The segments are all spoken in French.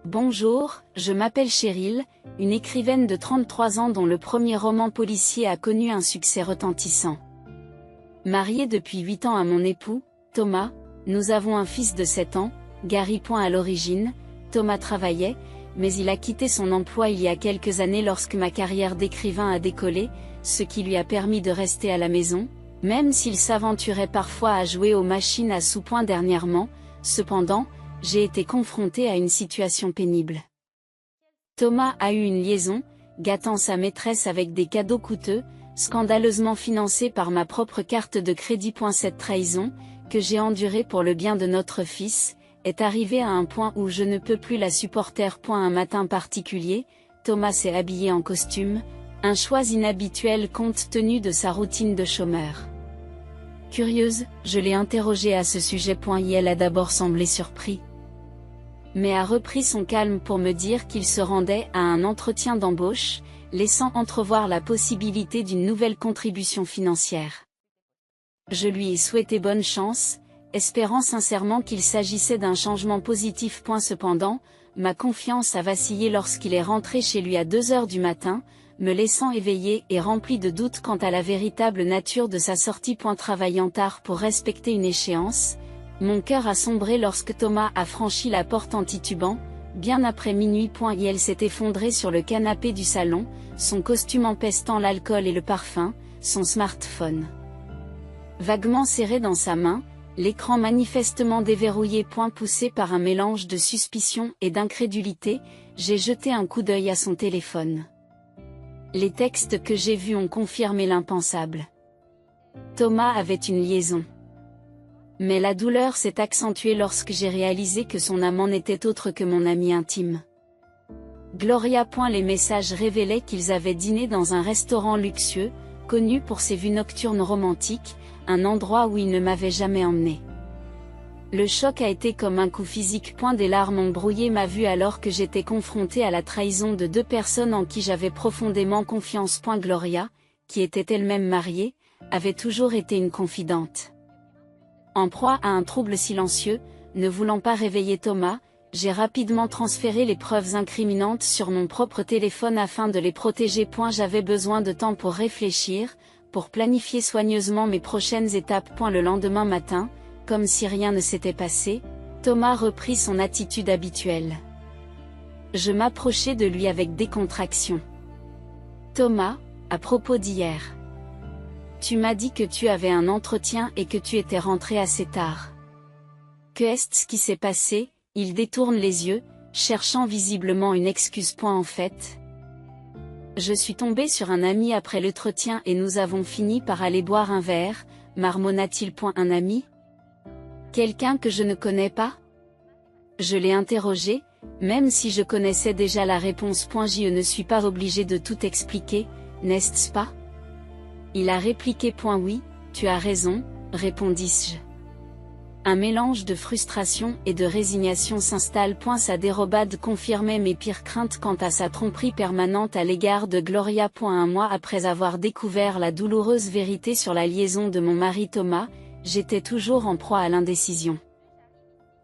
Bonjour, je m'appelle Cheryl, une écrivaine de 33 ans dont le premier roman policier a connu un succès retentissant. Mariée depuis 8 ans à mon époux, Thomas, nous avons un fils de 7 ans, Gary. À l'origine, Thomas travaillait, mais il a quitté son emploi il y a quelques années lorsque ma carrière d'écrivain a décollé, ce qui lui a permis de rester à la maison, même s'il s'aventurait parfois à jouer aux machines à sous dernièrement. Cependant, j'ai été confrontée à une situation pénible. Thomas a eu une liaison, gâtant sa maîtresse avec des cadeaux coûteux, scandaleusement financés par ma propre carte de crédit. Cette trahison, que j'ai endurée pour le bien de notre fils, est arrivée à un point où je ne peux plus la supporter. Un matin particulier, Thomas s'est habillé en costume, un choix inhabituel compte tenu de sa routine de chômeur. Curieuse, je l'ai interrogée à ce sujet. Elle a d'abord semblé surpris, mais a repris son calme pour me dire qu'il se rendait à un entretien d'embauche, laissant entrevoir la possibilité d'une nouvelle contribution financière. Je lui ai souhaité bonne chance, espérant sincèrement qu'il s'agissait d'un changement positif. Cependant, ma confiance a vacillé lorsqu'il est rentré chez lui à 2 heures du matin, me laissant éveillé et rempli de doutes quant à la véritable nature de sa sortie. Travaillant tard pour respecter une échéance, mon cœur a sombré lorsque Thomas a franchi la porte en titubant, bien après minuit. Elle s'est effondrée sur le canapé du salon, son costume empestant l'alcool et le parfum, son smartphone vaguement serré dans sa main, l'écran manifestement déverrouillé. Poussé par un mélange de suspicion et d'incrédulité, j'ai jeté un coup d'œil à son téléphone. Les textes que j'ai vus ont confirmé l'impensable. Thomas avait une liaison. Mais la douleur s'est accentuée lorsque j'ai réalisé que son amant n'était autre que mon ami intime. Gloria. Les messages révélaient qu'ils avaient dîné dans un restaurant luxueux, connu pour ses vues nocturnes romantiques, un endroit où il ne m'avait jamais emmené. Le choc a été comme un coup physique. Des larmes ont brouillé ma vue alors que j'étais confrontée à la trahison de 2 personnes en qui j'avais profondément confiance. Gloria, qui était elle-même mariée, avait toujours été une confidente. En proie à un trouble silencieux, ne voulant pas réveiller Thomas, j'ai rapidement transféré les preuves incriminantes sur mon propre téléphone afin de les protéger. J'avais besoin de temps pour réfléchir, pour planifier soigneusement mes prochaines étapes. Le lendemain matin, comme si rien ne s'était passé, Thomas reprit son attitude habituelle. Je m'approchai de lui avec décontraction. Thomas, à propos d'hier. Tu m'as dit que tu avais un entretien et que tu étais rentré assez tard. Qu'est-ce qui s'est passé? Il détourne les yeux, cherchant visiblement une excuse. En fait, je suis tombé sur un ami après l'entretien et nous avons fini par aller boire un verre, marmonna-t-il. Un ami? Quelqu'un que je ne connais pas? Je l'ai interrogé, même si je connaissais déjà la réponse. Je ne suis pas obligé de tout expliquer, n'est-ce pas? Il a répliqué. Oui, tu as raison, répondis-je. Un mélange de frustration et de résignation s'installe. Sa dérobade confirmait mes pires craintes quant à sa tromperie permanente à l'égard de Gloria. Un mois après avoir découvert la douloureuse vérité sur la liaison de mon mari Thomas, j'étais toujours en proie à l'indécision.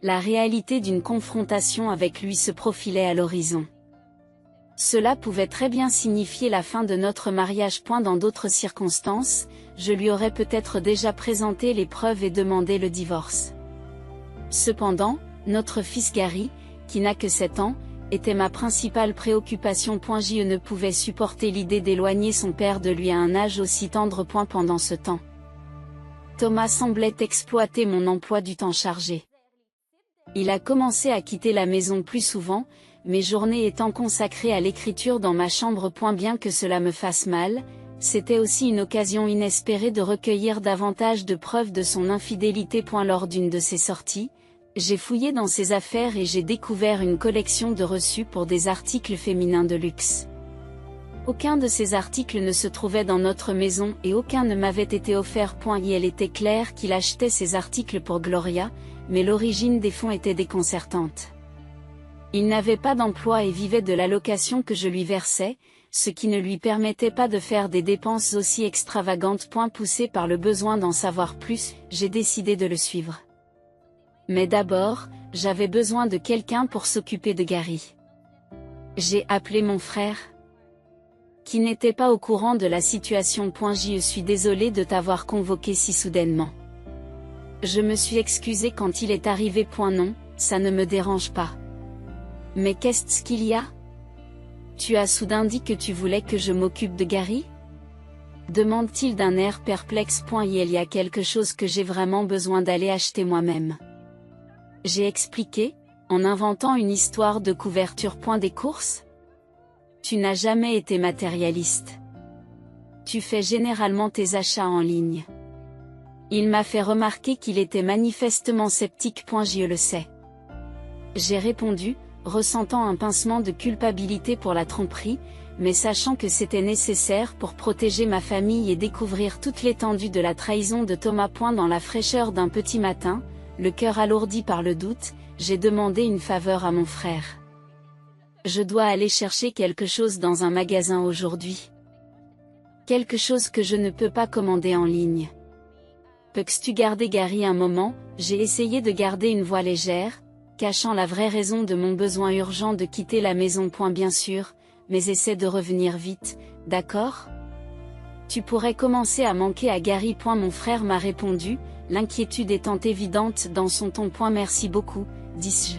La réalité d'une confrontation avec lui se profilait à l'horizon. Cela pouvait très bien signifier la fin de notre mariage. Dans d'autres circonstances, je lui aurais peut-être déjà présenté les preuves et demandé le divorce. Cependant, notre fils Gary, qui n'a que 7 ans, était ma principale préoccupation. Je ne pouvais supporter l'idée d'éloigner son père de lui à un âge aussi tendre. Pendant ce temps, Thomas semblait exploiter mon emploi du temps chargé. Il a commencé à quitter la maison plus souvent, mes journées étant consacrées à l'écriture dans ma chambre. Bien que cela me fasse mal, c'était aussi une occasion inespérée de recueillir davantage de preuves de son infidélité. Lors d'une de ses sorties, j'ai fouillé dans ses affaires et j'ai découvert une collection de reçus pour des articles féminins de luxe. Aucun de ces articles ne se trouvait dans notre maison et aucun ne m'avait été offert. Il était clair qu'il achetait ces articles pour Gloria, mais l'origine des fonds était déconcertante. Il n'avait pas d'emploi et vivait de l'allocation que je lui versais, ce qui ne lui permettait pas de faire des dépenses aussi extravagantes. Poussé par le besoin d'en savoir plus, j'ai décidé de le suivre. Mais d'abord, j'avais besoin de quelqu'un pour s'occuper de Gary. J'ai appelé mon frère, qui n'était pas au courant de la situation. Je suis désolée de t'avoir convoqué si soudainement. Je me suis excusée quand il est arrivé. Non, ça ne me dérange pas. Mais qu'est-ce qu'il y a? Tu as soudain dit que tu voulais que je m'occupe de Gary? Demande-t-il d'un air perplexe. Il y a quelque chose que j'ai vraiment besoin d'aller acheter moi-même. J'ai expliqué, en inventant une histoire de couverture. Des courses? Tu n'as jamais été matérialiste. Tu fais généralement tes achats en ligne. Il m'a fait remarquer qu'il était manifestement sceptique. Je le sais. J'ai répondu, ressentant un pincement de culpabilité pour la tromperie, mais sachant que c'était nécessaire pour protéger ma famille et découvrir toute l'étendue de la trahison de Thomas. Dans la fraîcheur d'un petit matin, le cœur alourdi par le doute, j'ai demandé une faveur à mon frère. Je dois aller chercher quelque chose dans un magasin aujourd'hui. Quelque chose que je ne peux pas commander en ligne. Peux-tu garder Gary un moment? J'ai essayé de garder une voix légère, cachant la vraie raison de mon besoin urgent de quitter la maison. Bien sûr, mais essaie de revenir vite, d'accord? Tu pourrais commencer à manquer à Gary. Mon frère m'a répondu, l'inquiétude étant évidente dans son ton. Merci beaucoup, dis-je.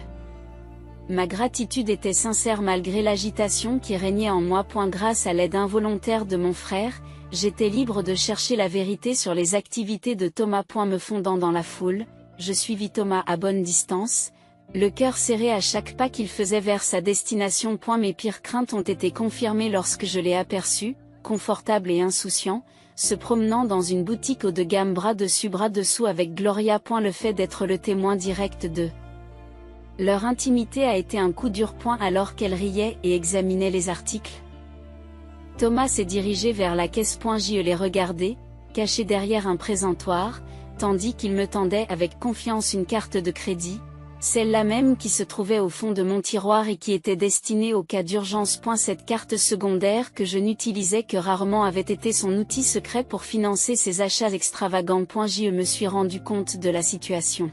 Ma gratitude était sincère malgré l'agitation qui régnait en moi. Grâce à l'aide involontaire de mon frère, j'étais libre de chercher la vérité sur les activités de Thomas. Me fondant dans la foule, je suivis Thomas à bonne distance, le cœur serré à chaque pas qu'il faisait vers sa destination. Mes pires craintes ont été confirmées lorsque je l'ai aperçu, confortable et insouciant, se promenant dans une boutique haut de gamme bras dessus bras dessous avec Gloria. Le fait d'être le témoin direct de leur intimité a été un coup dur. Alors qu'elle riait et examinait les articles, Thomas s'est dirigé vers la caisse. Je l'ai regardé, caché derrière un présentoir, tandis qu'il me tendait avec confiance une carte de crédit, celle-là même qui se trouvait au fond de mon tiroir et qui était destinée au cas d'urgence. Cette carte secondaire que je n'utilisais que rarement avait été son outil secret pour financer ses achats extravagants. Je me suis rendu compte de la situation.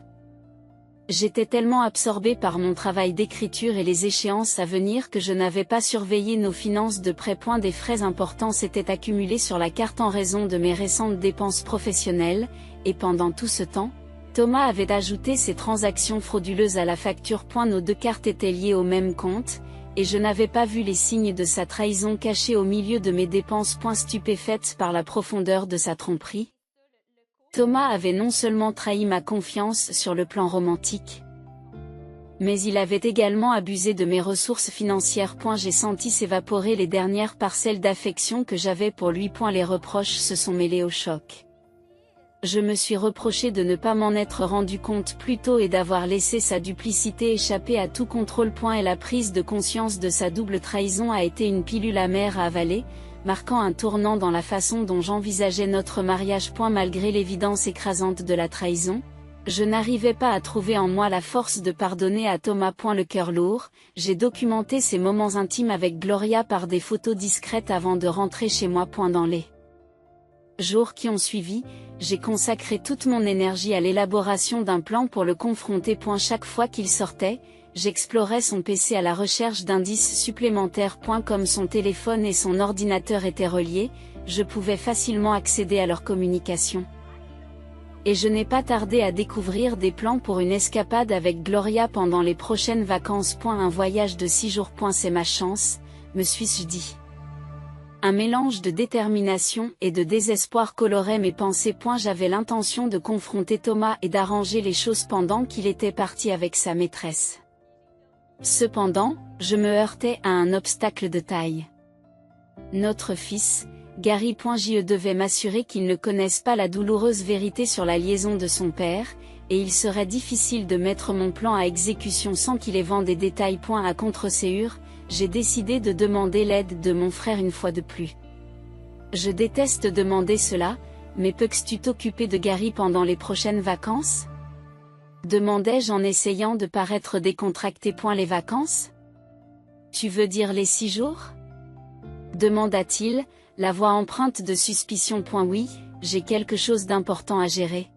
J'étais tellement absorbée par mon travail d'écriture et les échéances à venir que je n'avais pas surveillé nos finances de près. Des frais importants s'étaient accumulés sur la carte en raison de mes récentes dépenses professionnelles, et pendant tout ce temps, Thomas avait ajouté ces transactions frauduleuses à la facture. Nos deux cartes étaient liées au même compte, et je n'avais pas vu les signes de sa trahison cachés au milieu de mes dépenses. Stupéfaite par la profondeur de sa tromperie, Thomas avait non seulement trahi ma confiance sur le plan romantique, mais il avait également abusé de mes ressources financières. J'ai senti s'évaporer les dernières parcelles d'affection que j'avais pour lui. Les reproches se sont mêlés au choc. Je me suis reproché de ne pas m'en être rendu compte plus tôt et d'avoir laissé sa duplicité échapper à tout contrôle. Et la prise de conscience de sa double trahison a été une pilule amère à avaler, marquant un tournant dans la façon dont j'envisageais notre mariage. Malgré l'évidence écrasante de la trahison, je n'arrivais pas à trouver en moi la force de pardonner à Thomas. Le cœur lourd, j'ai documenté ces moments intimes avec Gloria par des photos discrètes avant de rentrer chez moi. Dans les jours qui ont suivi, j'ai consacré toute mon énergie à l'élaboration d'un plan pour le confronter. Chaque fois qu'il sortait, j'explorais son PC à la recherche d'indices supplémentaires. Comme son téléphone et son ordinateur étaient reliés, je pouvais facilement accéder à leur communication. Et je n'ai pas tardé à découvrir des plans pour une escapade avec Gloria pendant les prochaines vacances. Un voyage de 6 jours. C'est ma chance, me suis-je dit. Un mélange de détermination et de désespoir colorait mes pensées. J'avais l'intention de confronter Thomas et d'arranger les choses pendant qu'il était parti avec sa maîtresse. Cependant, je me heurtais à un obstacle de taille. Notre fils, Gary. Je devais m'assurer qu'il ne connaisse pas la douloureuse vérité sur la liaison de son père, et il serait difficile de mettre mon plan à exécution sans qu'il ait vent des détails. À contre-séure, j'ai décidé de demander l'aide de mon frère une fois de plus. Je déteste demander cela, mais peux-tu t'occuper de Gary pendant les prochaines vacances? Demandai-je en essayant de paraître décontracté. Les vacances? Tu veux dire les 6 jours? Demanda-t-il, la voix empreinte de suspicion. Oui, j'ai quelque chose d'important à gérer.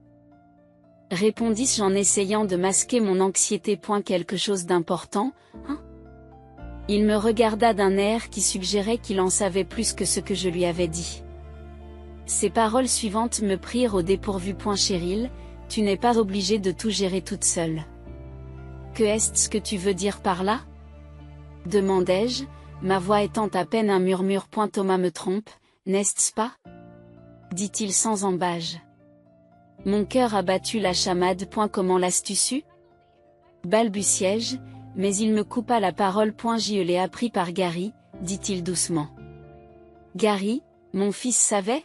Répondis-je en essayant de masquer mon anxiété. Quelque chose d'important, hein? Il me regarda d'un air qui suggérait qu'il en savait plus que ce que je lui avais dit. Ces paroles suivantes me prirent au dépourvu. Cheryl, tu n'es pas obligée de tout gérer toute seule. Que est-ce que tu veux dire par là? Demandai-je, ma voix étant à peine un murmure. Thomas me trompe, n'est-ce pas? Dit-il sans embâge. Mon cœur a battu la chamade. Comment l'as-tu su? Balbutiai-je, mais il me coupa la parole. Je l'ai appris par Gary, dit-il doucement. Gary, mon fils savait?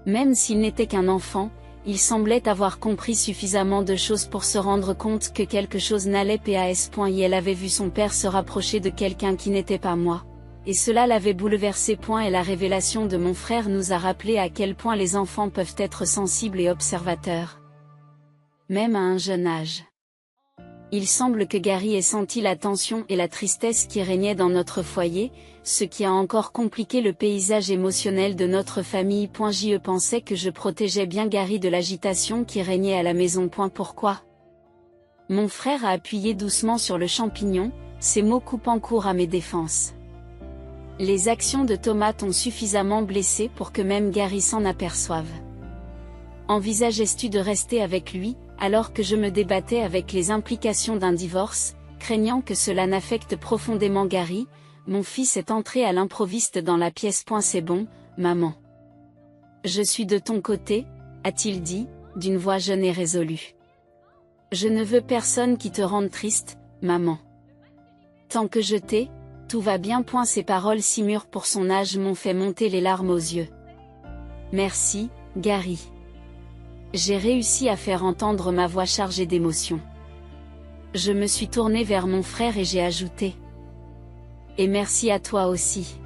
Même s'il n'était qu'un enfant, il semblait avoir compris suffisamment de choses pour se rendre compte que quelque chose n'allait pas. Il avait vu son père se rapprocher de quelqu'un qui n'était pas moi. Et cela l'avait bouleversé. Et la révélation de mon frère nous a rappelé à quel point les enfants peuvent être sensibles et observateurs. Même à un jeune âge. Il semble que Gary ait senti la tension et la tristesse qui régnaient dans notre foyer, ce qui a encore compliqué le paysage émotionnel de notre famille. Je pensais que je protégeais bien Gary de l'agitation qui régnait à la maison. Pourquoi? Mon frère a appuyé doucement sur le champignon, ses mots coupant court à mes défenses. Les actions de Thomas t'ont suffisamment blessé pour que même Gary s'en aperçoive. Envisageais-tu de rester avec lui, alors que je me débattais avec les implications d'un divorce, craignant que cela n'affecte profondément Gary? Mon fils est entré à l'improviste dans la pièce. C'est bon, maman. Je suis de ton côté, a-t-il dit, d'une voix jeune et résolue. Je ne veux personne qui te rende triste, maman. Tant que je t'ai, tout va bien. Ces paroles si mûres pour son âge m'ont fait monter les larmes aux yeux. Merci, Gary. J'ai réussi à faire entendre ma voix chargée d'émotion. Je me suis tournée vers mon frère et j'ai ajouté. Et merci à toi aussi.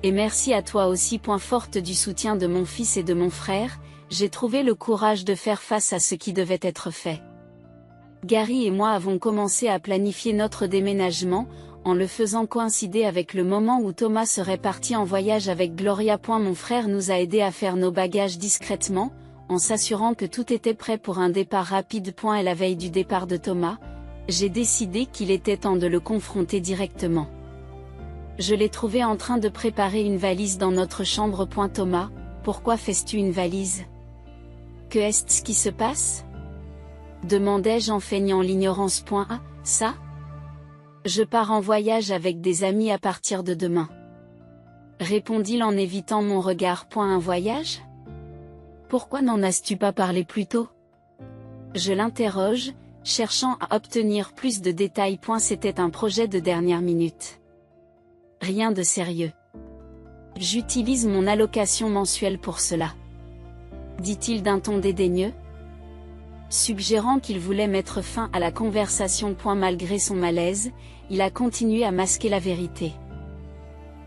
Et merci à toi aussi. Forte du soutien de mon fils et de mon frère, j'ai trouvé le courage de faire face à ce qui devait être fait. Gary et moi avons commencé à planifier notre déménagement, en le faisant coïncider avec le moment où Thomas serait parti en voyage avec Gloria. Mon frère nous a aidés à faire nos bagages discrètement, en s'assurant que tout était prêt pour un départ rapide. Et la veille du départ de Thomas, j'ai décidé qu'il était temps de le confronter directement. Je l'ai trouvé en train de préparer une valise dans notre chambre. Thomas, pourquoi fais-tu une valise? Que est-ce qui se passe? Demandai-je en feignant l'ignorance. Ah, ça? Je pars en voyage avec des amis à partir de demain. Répondit-il en évitant mon regard. Un voyage? Pourquoi n'en as-tu pas parlé plus tôt? Je l'interroge, cherchant à obtenir plus de détails. C'était un projet de dernière minute. Rien de sérieux. J'utilise mon allocation mensuelle pour cela. Dit-il d'un ton dédaigneux, suggérant qu'il voulait mettre fin à la conversation. Malgré son malaise, il a continué à masquer la vérité.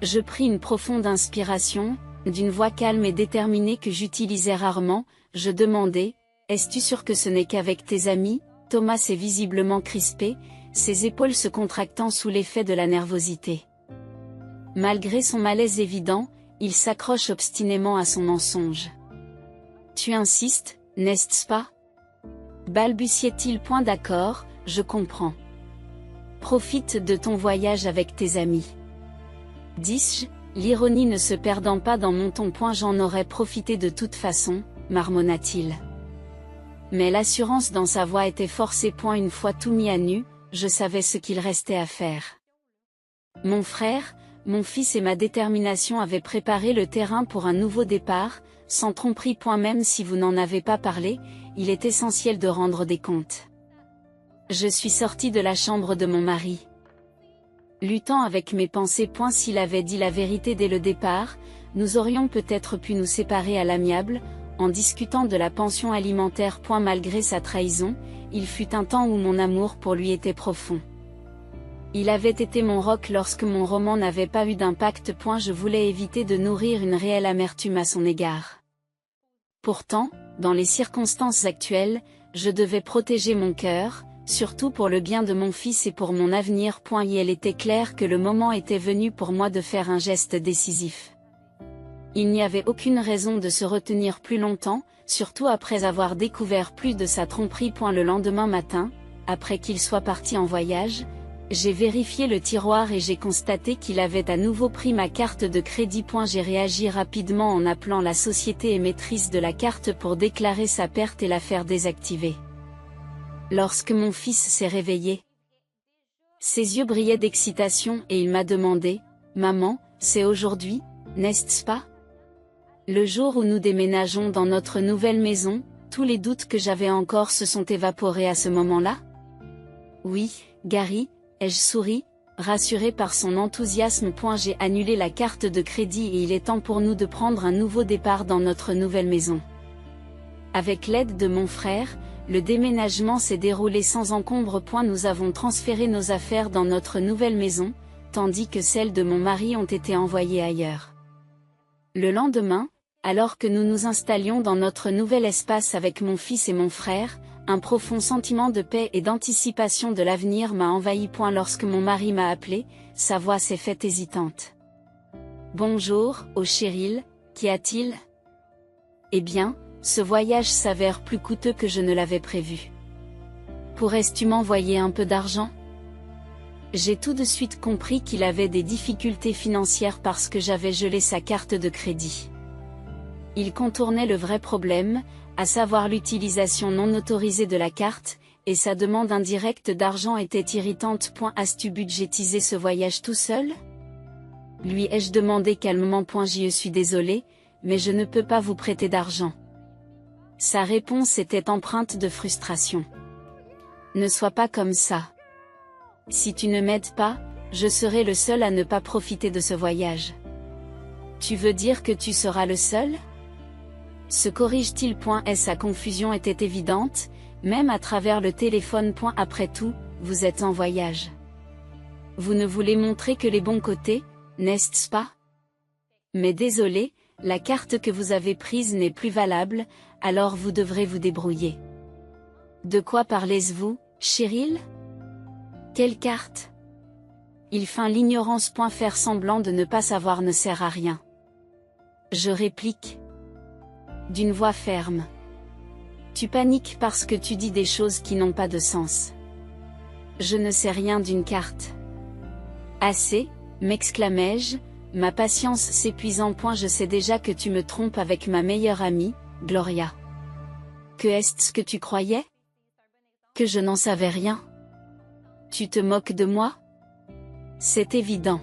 Je pris une profonde inspiration. D'une voix calme et déterminée que j'utilisais rarement, je demandai, « Es-tu sûr que ce n'est qu'avec tes amis ?» Thomas s'est visiblement crispé, ses épaules se contractant sous l'effet de la nervosité. Malgré son malaise évident, il s'accroche obstinément à son mensonge. « Tu insistes, n'est-ce pas ?» balbutiait-il. D'accord, je comprends. Profite de ton voyage avec tes amis. Dis-je, l'ironie ne se perdant pas dans mon ton. J'en aurais profité de toute façon, marmonna-t-il. Mais l'assurance dans sa voix était forcée. Une fois tout mis à nu, je savais ce qu'il restait à faire. Mon frère, mon fils et ma détermination avaient préparé le terrain pour un nouveau départ, sans tromperie. Même si vous n'en avez pas parlé, il est essentiel de rendre des comptes. Je suis sortie de la chambre de mon mari. Luttant avec mes pensées. S'il avait dit la vérité dès le départ, nous aurions peut-être pu nous séparer à l'amiable, en discutant de la pension alimentaire. Malgré sa trahison, il fut un temps où mon amour pour lui était profond. Il avait été mon roc lorsque mon roman n'avait pas eu d'impact. Je voulais éviter de nourrir une réelle amertume à son égard. Pourtant, dans les circonstances actuelles, je devais protéger mon cœur, surtout pour le bien de mon fils et pour mon avenir. Il était clair que le moment était venu pour moi de faire un geste décisif. Il n'y avait aucune raison de se retenir plus longtemps, surtout après avoir découvert plus de sa tromperie. Le lendemain matin, après qu'il soit parti en voyage, j'ai vérifié le tiroir et j'ai constaté qu'il avait à nouveau pris ma carte de crédit. J'ai réagi rapidement en appelant la société émettrice de la carte pour déclarer sa perte et la faire désactiver. Lorsque mon fils s'est réveillé, ses yeux brillaient d'excitation et il m'a demandé « Maman, c'est aujourd'hui, n'est-ce pas ?» Le jour où nous déménageons dans notre nouvelle maison, tous les doutes que j'avais encore se sont évaporés à ce moment-là. Oui, Gary, ai-je souri, rassuré par son enthousiasme. J'ai annulé la carte de crédit et il est temps pour nous de prendre un nouveau départ dans notre nouvelle maison. Avec l'aide de mon frère, le déménagement s'est déroulé sans encombre. Nous avons transféré nos affaires dans notre nouvelle maison, tandis que celles de mon mari ont été envoyées ailleurs. Le lendemain, alors que nous nous installions dans notre nouvel espace avec mon fils et mon frère, un profond sentiment de paix et d'anticipation de l'avenir m'a envahi. Lorsque mon mari m'a appelé, sa voix s'est faite hésitante. « Bonjour, oh Cheryl, qu'y a-t-il ? » Eh bien, ce voyage s'avère plus coûteux que je ne l'avais prévu. Pourrais-tu m'envoyer un peu d'argent ? J'ai tout de suite compris qu'il avait des difficultés financières parce que j'avais gelé sa carte de crédit. Il contournait le vrai problème, à savoir l'utilisation non autorisée de la carte, et sa demande indirecte d'argent était irritante. As-tu budgétisé ce voyage tout seul ? Lui ai-je demandé calmement. Je suis désolé, mais je ne peux pas vous prêter d'argent. Sa réponse était empreinte de frustration. Ne sois pas comme ça. Si tu ne m'aides pas, je serai le seul à ne pas profiter de ce voyage. Tu veux dire que tu seras le seul ? Se corrige-t-il. Sa confusion était évidente, même à travers le téléphone. Après tout, vous êtes en voyage. Vous ne voulez montrer que les bons côtés, n'est-ce pas ? Mais désolé, la carte que vous avez prise n'est plus valable, alors vous devrez vous débrouiller. De quoi parlez-vous, Cheryl ? Quelle carte ? Il feint l'ignorance. Faire semblant de ne pas savoir ne sert à rien. Je réplique. D'une voix ferme. Tu paniques parce que tu dis des choses qui n'ont pas de sens. Je ne sais rien d'une carte. Assez, m'exclamai-je, ma patience s'épuisant. Je sais déjà que tu me trompes avec ma meilleure amie, Gloria. Que est-ce que tu croyais ? Que je n'en savais rien ? Tu te moques de moi ? C'est évident.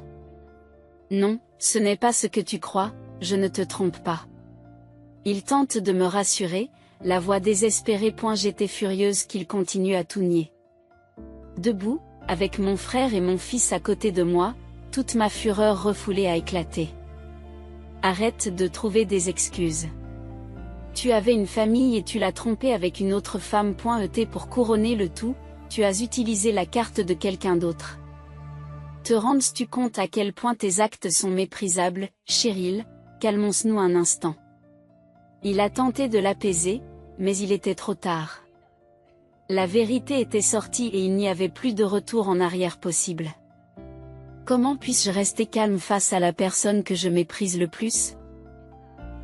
Non, ce n'est pas ce que tu crois, je ne te trompe pas. Il tente de me rassurer, la voix désespérée. J'étais furieuse qu'il continue à tout nier. Debout, avec mon frère et mon fils à côté de moi, toute ma fureur refoulée a éclaté. Arrête de trouver des excuses. Tu avais une famille et tu l'as trompée avec une autre femme. Pour couronner le tout, tu as utilisé la carte de quelqu'un d'autre. Te rends-tu compte à quel point tes actes sont méprisables, Cheryl ? Calmons-nous un instant. Il a tenté de l'apaiser, mais il était trop tard. La vérité était sortie et il n'y avait plus de retour en arrière possible. Comment puis-je rester calme face à la personne que je méprise le plus ?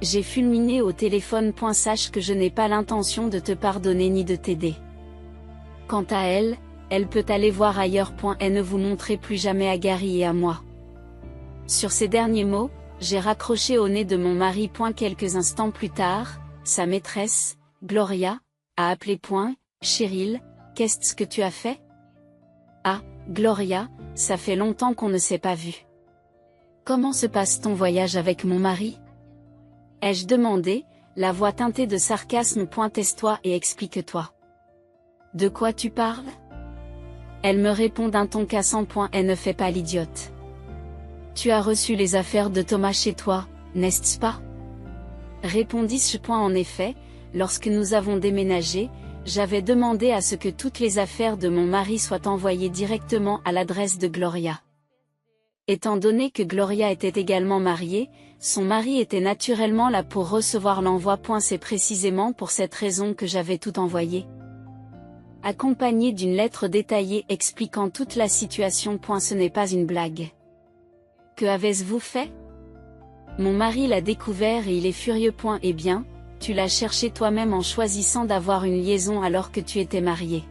J'ai fulminé au téléphone. Sache que je n'ai pas l'intention de te pardonner ni de t'aider. Quant à elle, elle peut aller voir ailleurs. Et ne vous montrez plus jamais à Gary et à moi. Sur ces derniers mots, j'ai raccroché au nez de mon mari. Quelques instants plus tard, sa maîtresse, Gloria, a appelé. Cheryl, qu'est-ce que tu as fait ? Ah, Gloria, ça fait longtemps qu'on ne s'est pas vu. Comment se passe ton voyage avec mon mari ? Ai-je demandé, la voix teintée de sarcasme. Tais-toi et explique-toi. De quoi tu parles ? Elle me répond d'un ton cassant. Et ne fais pas l'idiote. Tu as reçu les affaires de Thomas chez toi, n'est-ce pas ? Répondis-je. En effet, lorsque nous avons déménagé, j'avais demandé à ce que toutes les affaires de mon mari soient envoyées directement à l'adresse de Gloria. Étant donné que Gloria était également mariée, son mari était naturellement là pour recevoir l'envoi. C'est précisément pour cette raison que j'avais tout envoyé. Accompagné d'une lettre détaillée expliquant toute la situation. Ce n'est pas une blague. Que avez-vous fait ? Mon mari l'a découvert et il est furieux. Eh bien, tu l'as cherché toi-même en choisissant d'avoir une liaison alors que tu étais marié.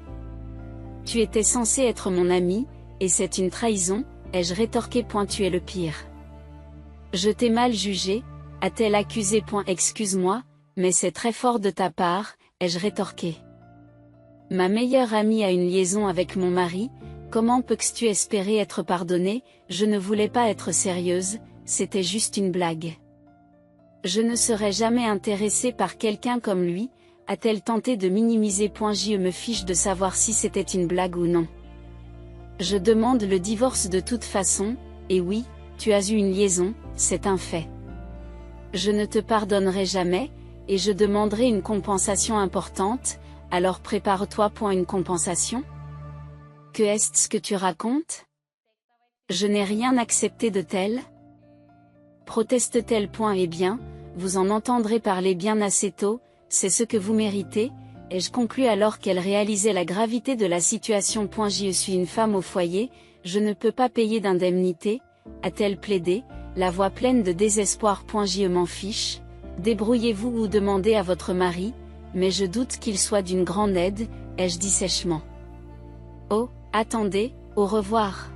Tu étais censé être mon ami, et c'est une trahison, ai-je rétorqué. Tu es le pire. Je t'ai mal jugé, a-t-elle accusé. Excuse-moi, mais c'est très fort de ta part, ai-je rétorqué. Ma meilleure amie a une liaison avec mon mari, comment peux-tu espérer être pardonnée? Je ne voulais pas être sérieuse, c'était juste une blague. Je ne serais jamais intéressée par quelqu'un comme lui, a-t-elle tenté de minimiser. Je me fiche de savoir si c'était une blague ou non. Je demande le divorce de toute façon, et oui, tu as eu une liaison, c'est un fait. Je ne te pardonnerai jamais, et je demanderai une compensation importante, alors prépare-toi. Une compensation? Que est-ce que tu racontes? Je n'ai rien accepté de tel. Proteste-t-elle? Eh bien, vous en entendrez parler bien assez tôt, c'est ce que vous méritez, et je conclus alors qu'elle réalisait la gravité de la situation. Je suis une femme au foyer, je ne peux pas payer d'indemnité, a-t-elle plaidé, la voix pleine de désespoir. Je m'en fiche, débrouillez-vous ou demandez à votre mari, mais je doute qu'il soit d'une grande aide, ai-je dit sèchement. Oh, attendez, au revoir.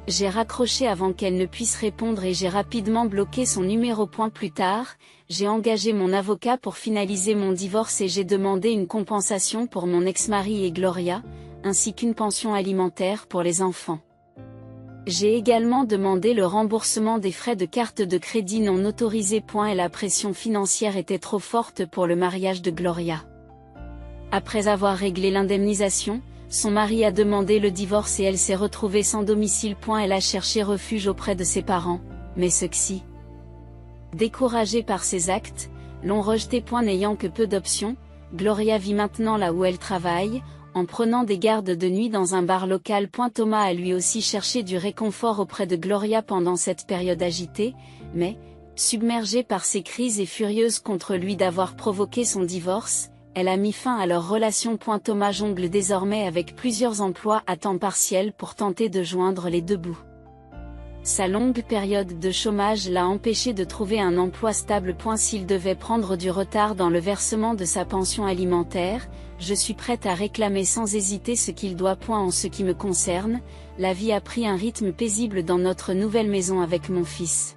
J'ai raccroché avant qu'elle ne puisse répondre et j'ai rapidement bloqué son numéro. Plus tard, j'ai engagé mon avocat pour finaliser mon divorce et j'ai demandé une compensation pour mon ex-mari et Gloria, ainsi qu'une pension alimentaire pour les enfants. J'ai également demandé le remboursement des frais de carte de crédit non autorisés. Et la pression financière était trop forte pour le mariage de Gloria. Après avoir réglé l'indemnisation, son mari a demandé le divorce et elle s'est retrouvée sans domicile. Elle a cherché refuge auprès de ses parents, mais ceux-ci, découragés par ses actes, l'ont rejeté. N'ayant que peu d'options, Gloria vit maintenant là où elle travaille, en prenant des gardes de nuit dans un bar local. Thomas a lui aussi cherché du réconfort auprès de Gloria pendant cette période agitée, mais, submergée par ses crises et furieuse contre lui d'avoir provoqué son divorce, elle a mis fin à leur relation. Thomas jongle désormais avec plusieurs emplois à temps partiel pour tenter de joindre les deux bouts. Sa longue période de chômage l'a empêché de trouver un emploi stable. S'il devait prendre du retard dans le versement de sa pension alimentaire, je suis prête à réclamer sans hésiter ce qu'il doit. En ce qui me concerne, la vie a pris un rythme paisible dans notre nouvelle maison avec mon fils.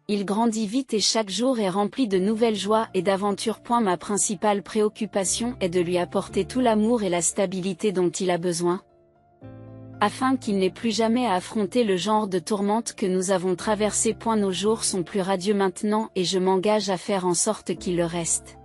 Il grandit vite et chaque jour est rempli de nouvelles joies et d'aventures. Ma principale préoccupation est de lui apporter tout l'amour et la stabilité dont il a besoin, afin qu'il n'ait plus jamais à affronter le genre de tourmente que nous avons traversé. Nos jours sont plus radieux maintenant et je m'engage à faire en sorte qu'il le reste.